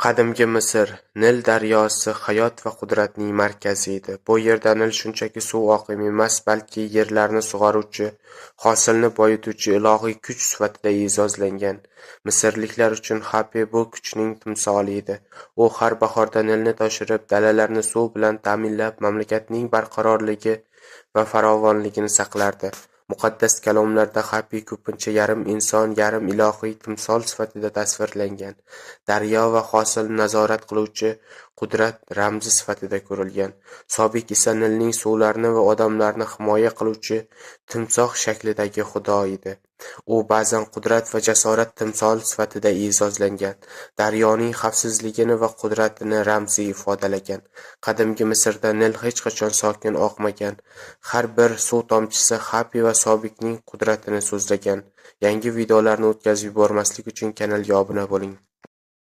Qadimgi Misr Nil daryosi hayot va qudratning markazi edi. Bu yerda Nil shunchaki suv oqimi emas, balki yerlarni sug'oruvchi, hosilni boyituvchi ilohiy kuch sifatida e'zozlangan. Misrliklar uchun Hapi bu kuchning timsoli edi. U har bahorda Nilni toshirib, dalalarni suv bilan ta'minlab, mamlakatning barqarorligi va farovonligini saqlardi. Muqaddas kalomlarda Hapi ko'pincha yarim inson, yarim ilohiy timsol sifatida tasvirlangan. Daryo va hosilni nazorat qiluvchi qudrat ramzi sifatida ko'rilgan. Sobik esa Nilning suvlarini va odamlarni himoya qiluvchi timsoh shaklidagi xudo edi. U ba'zan qudrat va jasorat timsoli sifatida e'zozlangan, daryoning xavfsizligini va qudratini ramziy ifodalagan. Qadimgi Misrda Nil hech qachon sokin oqmagan. Har bir suv tomchisi Hapi va Sobikning qudratini so'zlagan. Yangi videolarni o'tkazib yubormaslik uchun kanalga obuna bo'ling.